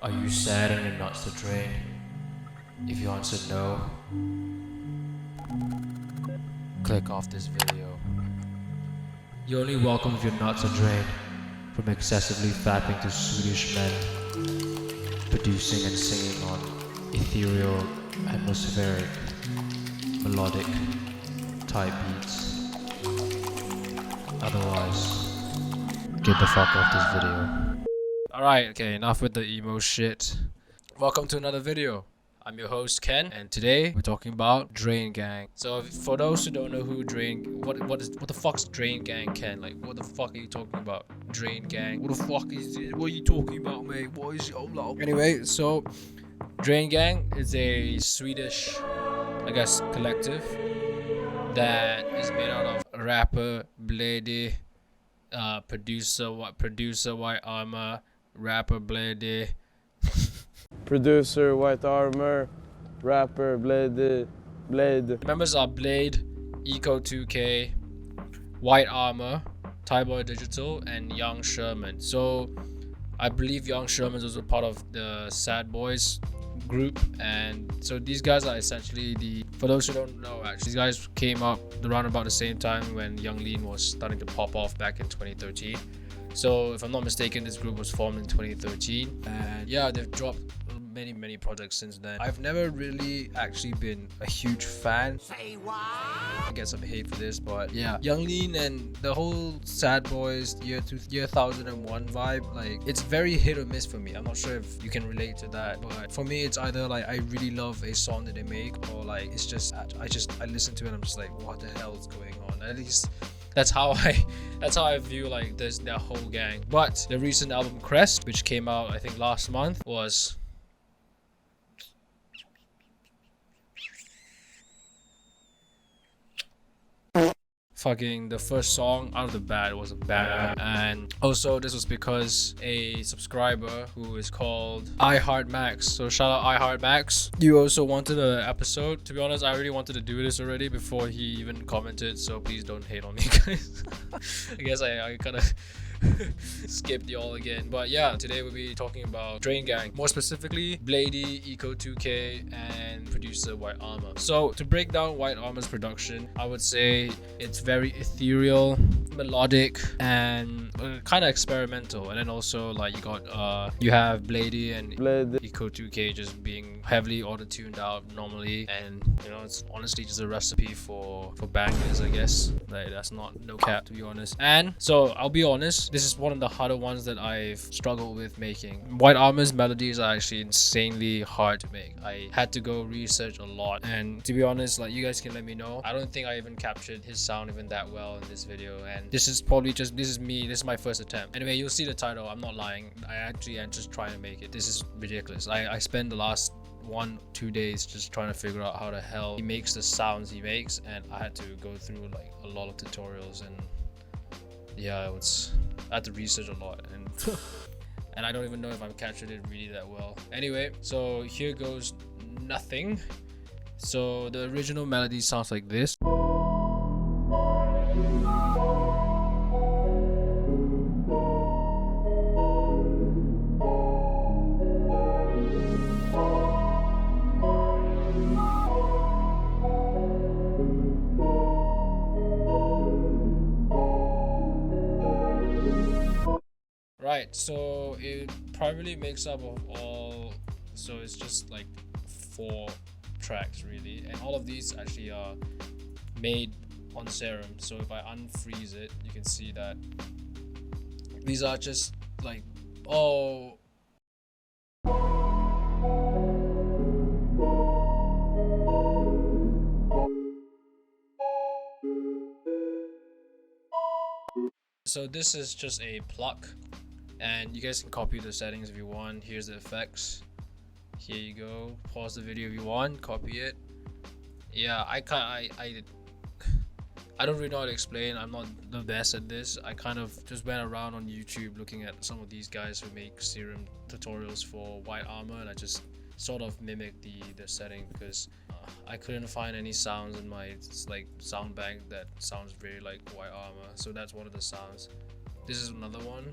Are you sad and your nuts to drain? If you answered no, click off this video. You're only welcome if your nuts are drained from excessively fapping to Swedish men, producing and singing on ethereal, atmospheric, melodic type beats. Otherwise, get the fuck off this video. Alright, okay, enough with the emo shit. Welcome to another video. I'm your host Ken, and today we're talking about Drain Gang. So for those who don't know who what the fuck's Drain Gang, Ken? Like, what the fuck are you talking about? Drain Gang? What the fuck is it? What are you talking about, mate? What is it all about? Anyway, so Drain Gang is a Swedish, I guess, collective that is made out of rapper Bladee, producer Whitearmour, rapper Bladee. Producer Whitearmour, rapper Blade. Members are Blade, Ecco2k, Whitearmour, Tyboy Digital, and Young Sherman. So I believe Young Sherman is also part of the Sad Boys group, and so these guys are essentially for those who don't know, actually these guys came up around about the same time when Young Lean was starting to pop off back in 2013. So if I'm not mistaken, this group was formed in 2013, and yeah, they've dropped many projects since then. I've never really actually been a huge fan. I get some hate for this, but yeah, Young Lean and the whole Sad Boys year 2001 vibe, like, it's very hit or miss for me. I'm not sure if you can relate to that, but for me it's either like I really love a song that they make, or like it's just I listen to it and I'm just like, what the hell is going on? At least that's how I view like their whole gang. But the recent album Crest, which came out I think last month, was fucking the first song out of the bat was a banger. And also this was because a subscriber who is called I.heartmax, so shout out I.heartmax, you also wanted an episode. To be honest, I already wanted to do this already before he even commented, so please don't hate on me, guys. I guess I kind of skipped y'all again. But yeah, today we'll be talking about Drain Gang, more specifically Bladee, Ecco2k, and producer Whitearmour. So to break down Whitearmour's production, I would say it's very ethereal, melodic, and kind of experimental. And then also like you have Bladee and Ecco2k just being heavily auto-tuned out normally, and you know, it's honestly just a recipe for bangers, I guess. Like, that's not no cap, to be honest. And so I'll be honest, this is one of the harder ones that I've struggled with making. Whitearmour's melodies are actually insanely hard to make. I had to go research a lot, and to be honest, like, you guys can let me know, I don't think I even captured his sound even that well in this video, and this is my first attempt. Anyway, you'll see the title, I'm not lying, I actually am just trying to make it. This is ridiculous. I spent the last 1-2 days just trying to figure out how the hell he makes the sounds he makes, and I had to go through like a lot of tutorials, and yeah, I had to research a lot, and and I don't even know if I've captured it really that well. Anyway, so here goes nothing. So the original melody sounds like this. Right, so it primarily makes up of all, so it's just like 4 tracks really, and all of these actually are made on Serum. So if I unfreeze it, you can see that these are just like, oh, so this is just a pluck, and you guys can copy the settings if you want. Here's the effects, here you go. Pause the video if you want, copy it. Yeah, I don't really know how to explain. I'm not the best at this. I kind of just went around on YouTube looking at some of these guys who make Serum tutorials for Whitearmour, and I just sort of mimicked the setting because I couldn't find any sounds in my like sound bank that sounds very like Whitearmour. So that's one of the sounds. This is another one.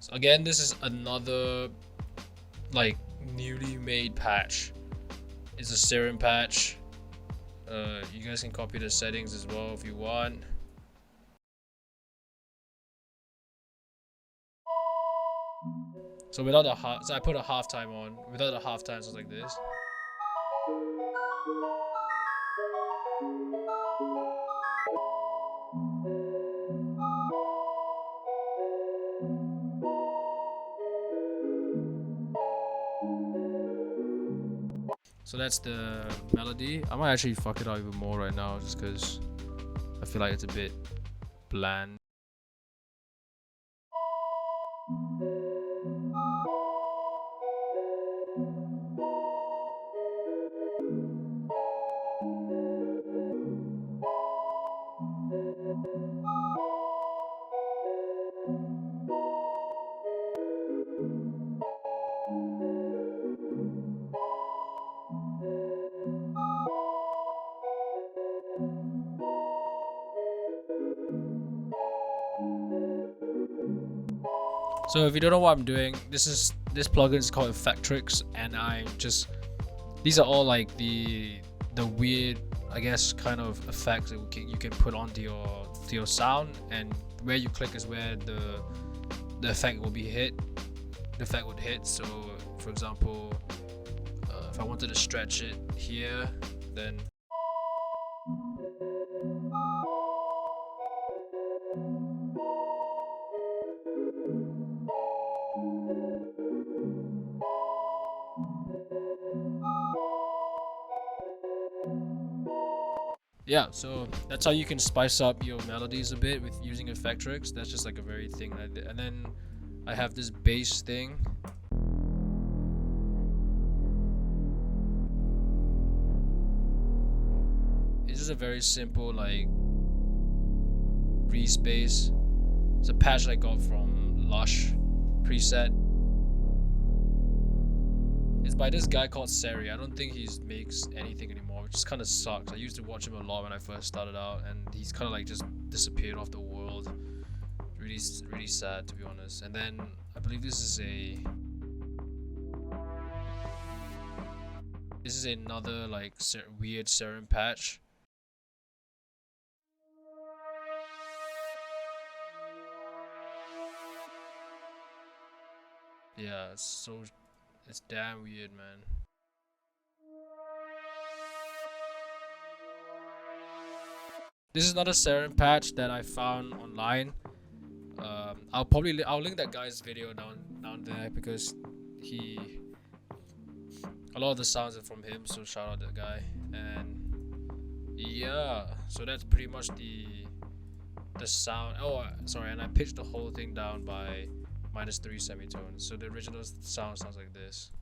So again, this is another like newly made patch. It's a serum patch. You guys can copy the settings as well if you want. So without the so I put a halftime on. Without the halftime, so it's like this. So that's the melody. I might actually fuck it out even more right now just because I feel like it's a bit bland. So if you don't know what I'm doing, this plugin is called Effectrix, and these are all like the weird, I guess, kind of effects that you can put onto your sound, and where you click is where the effect will be hit. The effect would hit. So for example, if I wanted to stretch it here, then yeah, so that's how you can spice up your melodies a bit with using Effectrix. That's just like a very thing I did. And then I have this bass thing. It's just a very simple like Reese bass. It's a patch I got from Lush preset. It's by this guy called Seri. I don't think he makes anything anymore, which just kind of sucks. I used to watch him a lot when I first started out, and he's kind of like just disappeared off the world. Really, really sad, to be honest. And then I believe this is another like weird serum patch. Yeah, it's damn weird, man. This is not a serum patch that I found online. I'll link that guy's video down there because a lot of the sounds are from him. So shout out that guy. And yeah, so that's pretty much the sound. Oh, sorry, and I pitched the whole thing down by -3 semitones. So the original sounds like this.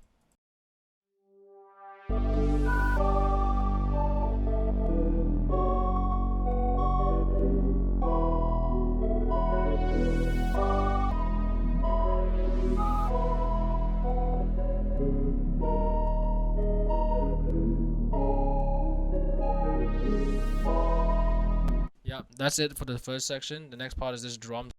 Yeah, that's it for the first section. The next part is this drum.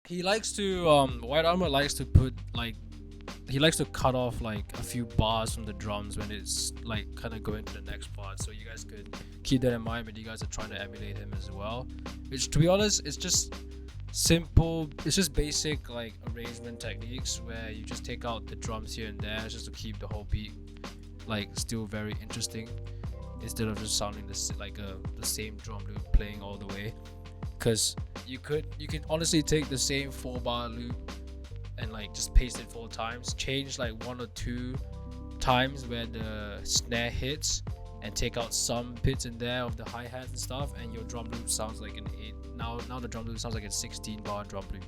He likes to Whitearmour likes to put like he likes to cut off like a few bars from the drums when it's like kind of going to the next part, so you guys could keep that in mind when you guys are trying to emulate him as well. Which, to be honest, it's just simple, it's just basic like arrangement techniques where you just take out the drums here and there just to keep the whole beat like still very interesting, instead of just sounding the same drum loop playing all the way. Because you can honestly take the same 4-bar loop and like just paste it 4 times, change like 1 or 2 times where the snare hits, and take out some bits in there of the hi-hats and stuff, and your drum loop sounds like an 8. Now the drum loop sounds like a 16-bar drum loop,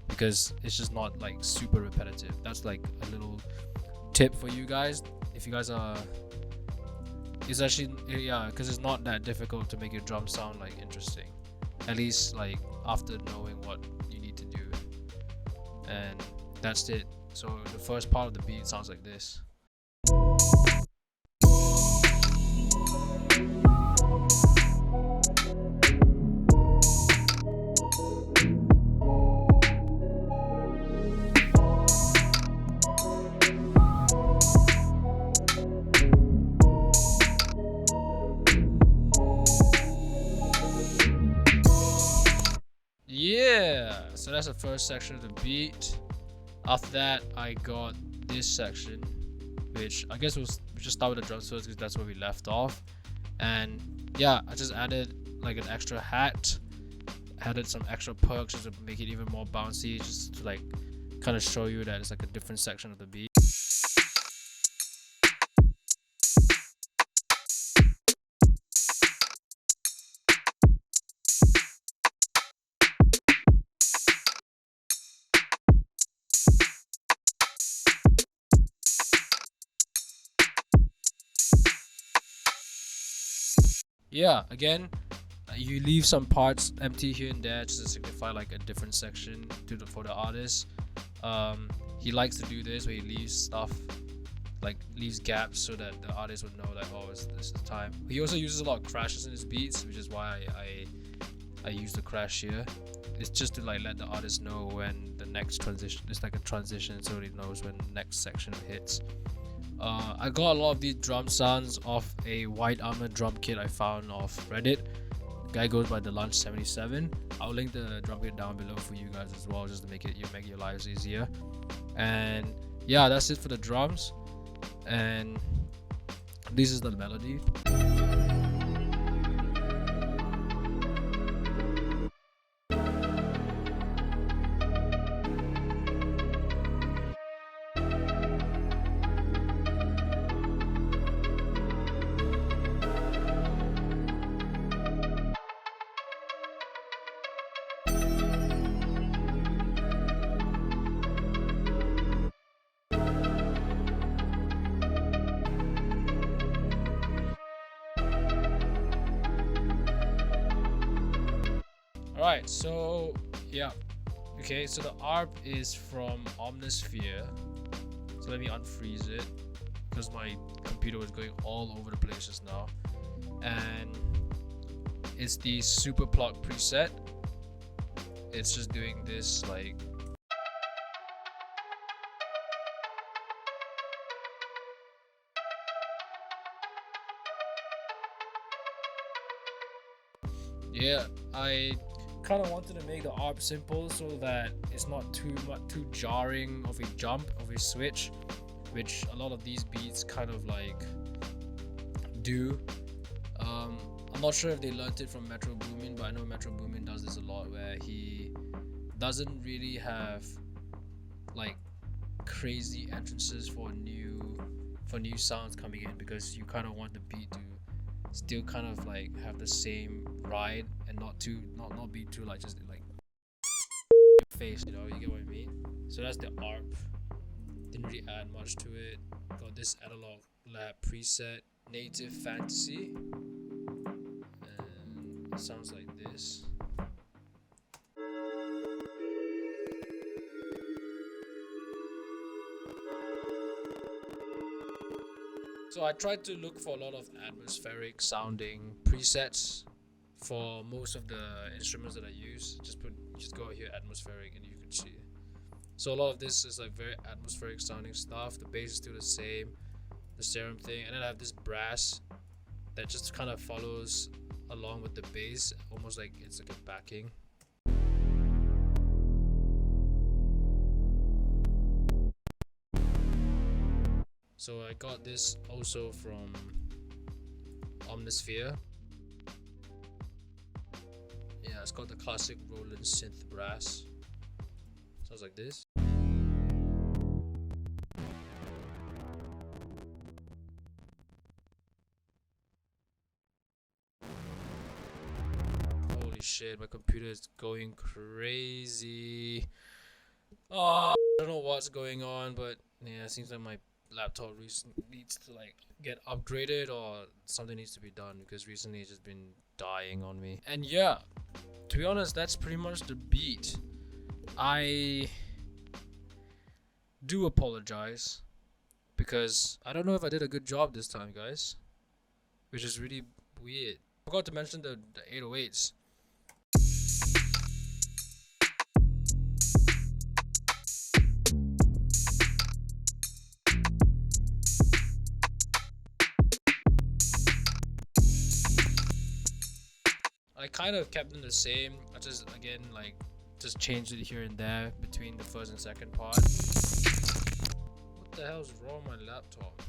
because it's just not like super repetitive. That's like a little tip for you guys if you guys are it's actually, yeah, because it's not that difficult to make your drum sound like interesting, at least like after knowing what you need to do. And that's it. So the first part of the beat sounds like this. Yeah, so that's the first section of the beat. After that, I got this section, which I guess we just start with the drums first because that's where we left off. And yeah, I just added like an extra hat, added some extra perks just to make it even more bouncy, just to like kind of show you that it's like a different section of the beat. Yeah, again, you leave some parts empty here and there just to signify like a different section for the artist. He likes to do this where he leaves stuff, like leaves gaps so that the artist would know like, oh, this is the time. He also uses a lot of crashes in his beats, which is why I use the crash here. It's just to like let the artist know when the next transition, it's like a transition, so he knows when the next section hits. I got a lot of these drum sounds off a Whitearmour drum kit I found off Reddit. The guy goes by the Lunch 77. I'll link the drum kit down below for you guys as well, just to make your lives easier. And yeah, that's it for the drums. And this is the melody. Alright, so yeah. Okay, so the ARP is from Omnisphere. So let me unfreeze it because my computer was going all over the place just now. And it's the super plug preset. It's just doing this like yeah, I kind of wanted to make the ARP simple so that it's not too jarring of a jump of a switch, which a lot of these beats kind of like do. I'm not sure if they learned it from Metro Boomin, but I know Metro Boomin does this a lot, where he doesn't really have like crazy entrances for new sounds coming in, because you kind of want the beat to still kind of like have the same ride and not be too like just like face, you know, you get what I mean? So that's the ARP. Didn't really add much to it. Got this Analog Lab preset, Native Fantasy, and it sounds like this. So I tried to look for a lot of atmospheric sounding presets for most of the instruments that I use. Just go here, atmospheric, and you can see. So a lot of this is like very atmospheric sounding stuff. The bass is still the same, the serum thing, and then I have this brass that just kind of follows along with the bass, almost like it's like a backing. So I got this also from Omnisphere. Yeah, it's called the classic Roland synth brass. Sounds like this. Holy shit, my computer is going crazy. Oh, I don't know what's going on, but yeah, it seems like my laptop needs to like get upgraded or something needs to be done, because recently it's just been dying on me. And yeah, to be honest, that's pretty much the beat. I do apologize because I don't know if I did a good job this time, guys, which is really weird. I forgot to mention the 808s. I kind of kept them the same. I just again like just changed it here and there between the first and second part. What the hell is wrong with my laptop?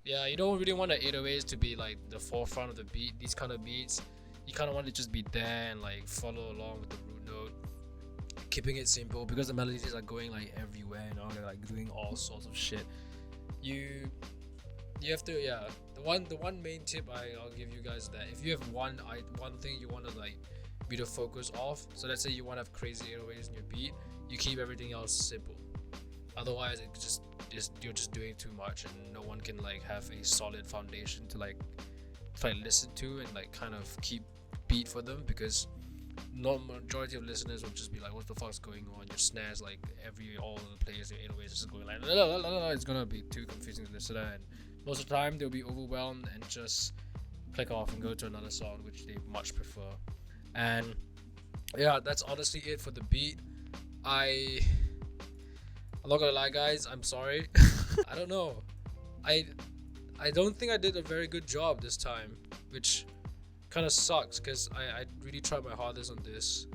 Yeah, you don't really want the 808s to be like the forefront of the beat. These kind of beats, you kind of want to just be there and like follow along with the root note, keeping it simple, because the melodies are going like everywhere, you know, they're like doing all sorts of shit. You have to, yeah. The one main tip I'll give you guys is that if you have one thing you want to like be the focus of, so let's say you want to have crazy 808s in your beat, you keep everything else simple. Otherwise it just you're just doing too much and no one can like have a solid foundation to like listen to and like kind of keep beat for them, because majority of listeners will just be like, what the fuck's going on? Your snares, like all of the players, your 808s just going like la, la, la, la, la. It's gonna be too confusing to listen to, and most of the time they'll be overwhelmed and just click off and go to another song which they much prefer. And yeah, that's honestly it for the beat. I'm not gonna lie, guys, I'm sorry. I don't know, I don't think I did a very good job this time, which kind of sucks because I really tried my hardest on this,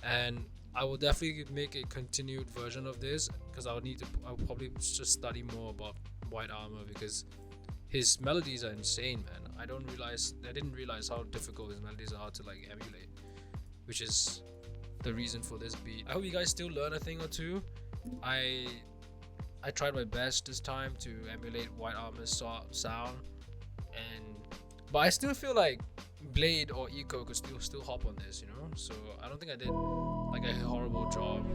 and I will definitely make a continued version of this, because I'll probably just study more about Whitearmour, because his melodies are insane, man. I didn't realize how difficult his melodies are to like emulate, which is the reason for this beat. I hope you guys still learn a thing or two. I tried my best this time to emulate Whitearmour's sound, but I still feel like Bladee or Ecco could still hop on this, you know. So I don't think I did like a horrible job.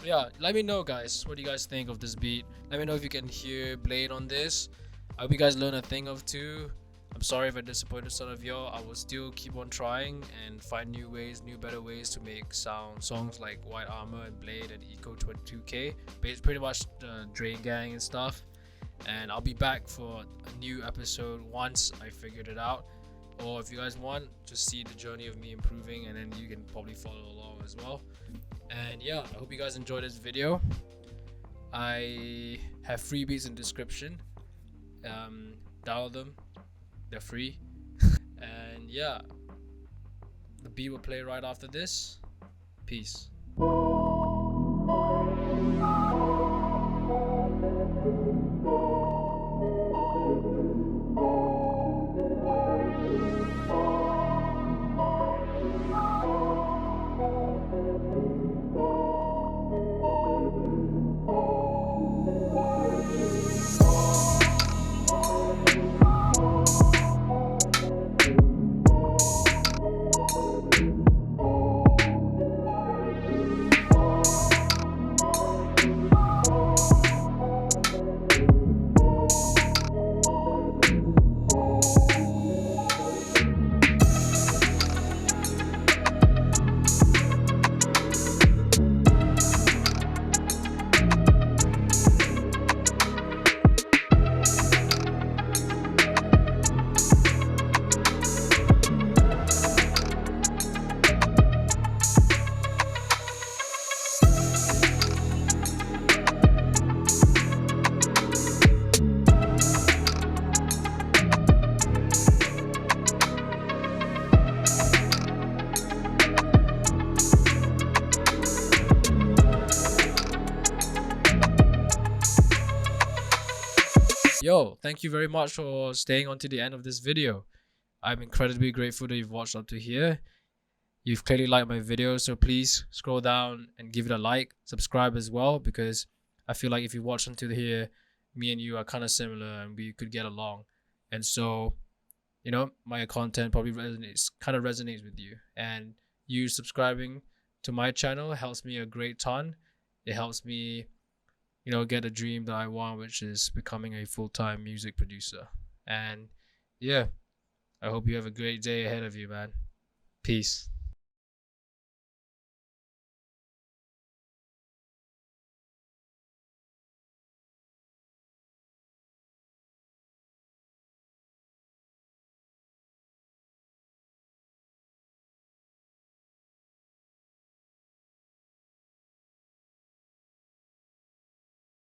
Yeah, let me know, guys, what do you guys think of this beat. Let me know if you can hear Bladee on this. I hope you guys learn a thing or two. I'm sorry if I disappointed some of y'all. I will still keep on trying and find new better ways to make songs like Whitearmour and Bladee and Ecco2k, pretty much the Drain Gang and stuff. And I'll be back for a new episode once I figured it out. Or if you guys want, just see the journey of me improving, and then you can probably follow along as well. And yeah, I hope you guys enjoyed this video. I have freebies in the description. Download them, they're free. And yeah, the beat will play right after this. Peace. Yo, thank you very much for staying on to the end of this video. I'm incredibly grateful that you've watched up to here. You've clearly liked my video, so please scroll down and give it a like, subscribe as well, because I feel like if you watch until here, me and you are kind of similar and we could get along. And so, you know, my content probably resonates with you. And you subscribing to my channel helps me a great ton. It helps me, you know, get a dream that I want, which is becoming a full-time music producer. And yeah, I hope you have a great day ahead of you, man. Peace.